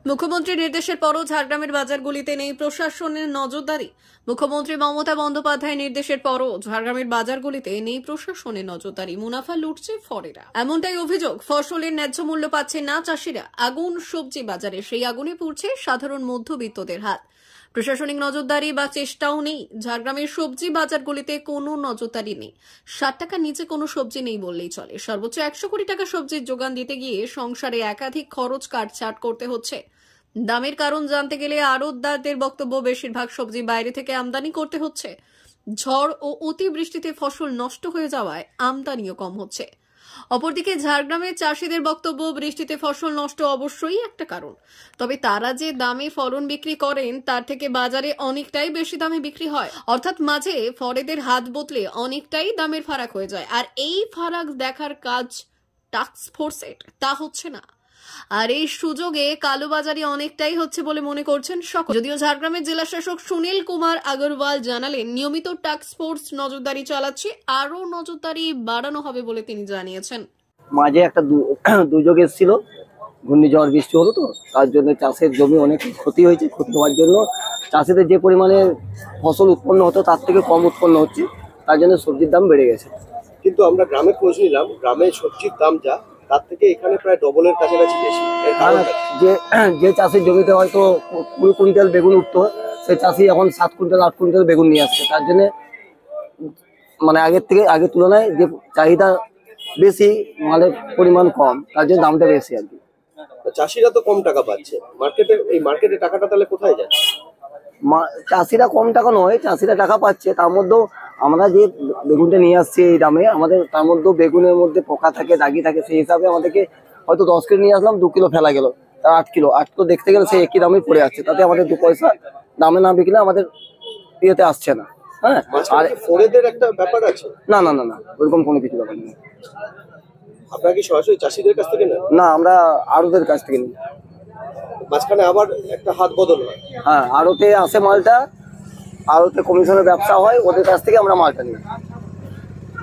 মুখ্যমন্ত্রীর নির্দেশের পরও ঝাড়গ্রামের বাজারগুলিতে নেই প্রশাসনের নজরদারি। মুখ্যমন্ত্রী মমতা বন্দ্যোপাধ্যায়ের নির্দেশের পরও ঝাড়গ্রামের বাজারগুলিতে নেই প্রশাসনের নজরদারি, মুনাফা লুটছে ফরেরা। এমনটাই অভিযোগ। ফসলের ন্যায্য মূল্য পাচ্ছে না চাষিরা। আগুন সবজি বাজারে, সেই আগুনে পুড়ছে সাধারণ মধ্যবিত্তদের হাত। প্রশাসনিক নজরদারি বা চেষ্টাও নেই। ঝাড়গ্রামের সবজি বাজারগুলিতে কোনো নজরদারি নেই। 60 টাকার নিচে কোনো সবজি নেই বললেই চলে। সর্বোচ্চ 100 কোটি টাকা সবজির যোগান দিতে গিয়ে সংসারে একাধিক খরচ কাটছাট করতে হচ্ছে। দামের কারণ জানতে গেলে আড়তদারদের বক্তব্য, বেশিরভাগ সবজি বাইরে থেকে আমদানি করতে হচ্ছে। ঝড় ও অতিবৃষ্টিতে ফসল নষ্ট হয়ে যাওয়ায় আমদানিও কম হচ্ছে। অপরদিকে ঝাড়গ্রামের চাষিদের বক্তব্য, বৃষ্টিতে ফসল নষ্ট অবশ্যই একটা কারণ, তবে তারা যে দামে ফলন বিক্রি করেন তার থেকে বাজারে অনেকটাই বেশি দামে বিক্রি হয়। অর্থাৎ মাঝে ফরেদের হাত বদলে অনেকটাই দামের ফারাক হয়ে যায়। আর এই ফারাক দেখার কাজ টাস্ক ফোর্সের, তা হচ্ছে না। আর এই সুযোগে কালোবাজারি অনেকটাই হচ্ছে বলে মনে করছেন সকলে। যদিও ঝাড়গ্রামের জেলা শাসক সুনীল কুমার আগরওয়াল জানালেন, নিয়মিত টাস্ক ফোর্স নজরদারি চালাচ্ছে, আরো নজরদারি বাড়ানো হবে বলে তিনি জানিয়েছেন। মাঝে একটা দুর্যোগ এসেছিল, ঘূর্ণিঝড় বৃষ্টি হলো, তো তার জন্য চাষের জমি অনেক ক্ষতি হয়েছে। ক্ষতি হওয়ার জন্য চাষিদের যে পরিমাণে ফসল উৎপন্ন হতো তার থেকে কম উৎপন্ন হচ্ছে, তার জন্য সবজির দাম বেড়ে গেছে। কিন্তু আমরা গ্রামে খোঁজ নিলাম, গ্রামে সবজির দাম যা তার থেকে এখানে প্রায় ডবলের কাছাকাছি বেশি। যে চাষের জমিতে হয়তো 20 কুইন্টাল বেগুন উঠতো, সেই চাষি এখন 7 কুইন্টাল 8 কুইন্টাল বেগুন নিয়ে আসছে। তার জন্য মানে আগের তুলনায় যে চাহিদা বেশি, মালের পরিমাণ কম, তার জন্য দামটা বেশি আর কি। চাষিরা তো কম টাকা পাচ্ছে মার্কেটে টাকাটা তাহলে কোথায় যাচ্ছে? চাষিরা কম টাকা নয়, চাষিরা টাকা পাচ্ছে, তার মধ্যেও আমরা যে বেগুনটা নিয়ে আসছি এই দামে, আমাদের তার মধ্যেও বেগুনের মধ্যে পোকা থাকে, দাগি থাকে, সেই হিসাবে আমাদেরকে হয়তো 10 কিলো নিয়ে আসলাম, 2 কিলো ফেলা গেল, তার 8 কিলো দেখতে গেলে সেই একই দামে পড়ে আসছে। তাতে আমাদের 2 পয়সা দামে না বিকলে আমাদের ইয়েতে আসছে না। হ্যাঁ, আর ফরেদের একটা ব্যাপার আছে। না না না না, ওইরকম কোনো কিছু ব্যাপার নেই। আপনারা কি সরাসরি চাষিদের কাছ থেকে নেন? না, আমরা আড়তের কাছ থেকে নিই। মাঝখানে আবার একটা হাত বদল হয়। হ্যাঁ, আড়তে আসে মালটা, আড়তে কমিশনের ব্যবসা হয়, ওদের কাছ থেকে আমরা মালটা নিই।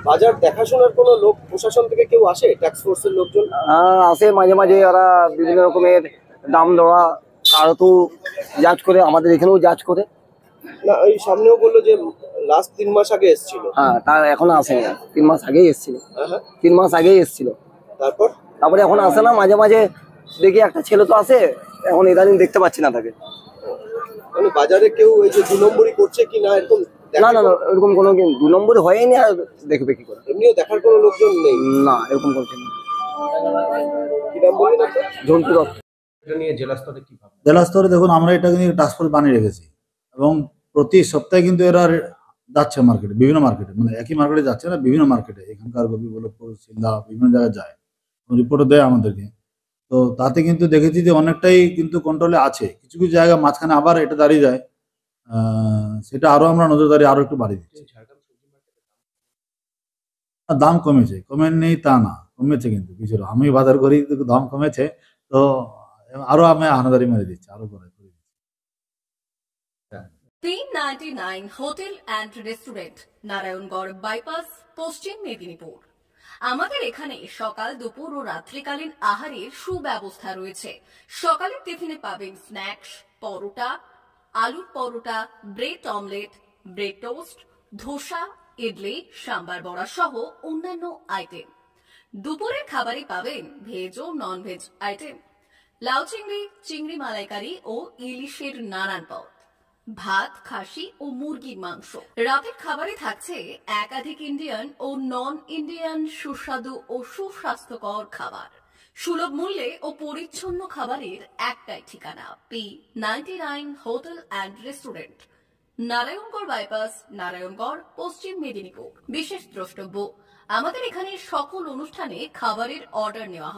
বাজার দেখাশোনার কোনো লোক প্রশাসন থেকে কেউ আসে? ট্যাক্স ফোর্সের লোকজন আসে মাঝে মাঝে, ওরা বিভিন্ন রকমের দাম দরা আড়তেও যাচ করে, আমাদের এখানেও যাচ করে। না, এই সামনেও বললো যে লাস্ট 3 মাস আগে এসেছিল। হ্যাঁ, তার এখনো আসেনি। 3 মাস আগেই এসেছিল। 3 মাস আগেই এসেছিল। তারপরে এখন আসে না। মাঝে মাঝে দেখি একটা ছেলে তো আসে, এখন ইদানিং দেখতে পাচ্ছি না তাকে। মানে বাজারে কেউ এই যে 2 নম্বরই করছে কি না এরকম? না না না, এরকম কোনো 2 নম্বরই হয়নি। আর দেখবে কি করে? এমনিও দেখার কোনো লোকজন নেই? না, এরকম করছে না। কি নাম বললেন আপনি? ঝন্টু দত্ত। এটা নিয়ে জেলা স্তরে কি ভাবছেন? জেলা স্তরে দেখুন, আমরা এটাকে নিয়ে টাস্ক ফোর্স বানিয়ে রেখেছি এবং প্রতি সপ্তাহে কিন্তু এরা যাচ্ছে মার্কেটে, বিভিন্ন মার্কেটে, মানে একই মার্কেটে যাচ্ছে না, বিভিন্ন মার্কেটে, এখানকার গোপীবল্লভপুর, সিলদা, বিভিন্ন জায়গায় যায়, রিপোর্টও দেয় আমাদেরকে। তো তাতে কিন্তু দেখেছি যে অনেকটাই কিন্তু কন্ট্রোলে আছে। কিছু কিছু জায়গা মাঝখানে আবার এটা দাঁড়িয়ে যায়, সেটা আরো আমরা নজরদারি আরো একটু বাড়িয়ে দিচ্ছি। দাম কমেছে, কমেনি তা না, কমেছে কিন্তু কিছুটা। আমি বাজার করি, দাম কমেছে, তো আরো আমি আনাদারি মেরে দিচ্ছি, আরো করে দিচ্ছি। 399 hotel and restaurant, Narayangarh bypass, পশ্চিম মেদিনীপুর। আমাদের এখানে সকাল, দুপুর ও রাত্রিকালীন আহারের সুব্যবস্থা রয়েছে। সকালের টিফিনে পাবেন স্ন্যাক্স, পরোটা, আলুর paratha, bread omelette, bread toast, dosa, idli, sambar vada সহ অন্যান্য আইটেম। দুপুরের খাবারে পাবেন ভেজ ও নন ভেজ আইটেম, লাউ চিংড়ি, চিংড়ি মালাইকারি ও ইলিশের নানান পদ, ভাত, খাসি ও মুরগির মাংস। রাতের খাবারে থাকছে একাধিক ইন্ডিয়ান ও নন ইন্ডিয়ান সুস্বাদু ও সুস্বাস্থ্যকর খাবার। সুলভ মূল্যে ও পরিচ্ছন্ন খাবারের একটাই ঠিকানা, P99 hotel and restaurant, Narayangarh bypass, Narayangarh, পশ্চিম মেদিনীপুর। বিশেষ দ্রষ্টব্য, আমাদের এখানে সকল অনুষ্ঠানে খাবারের অর্ডার নেওয়া হয়।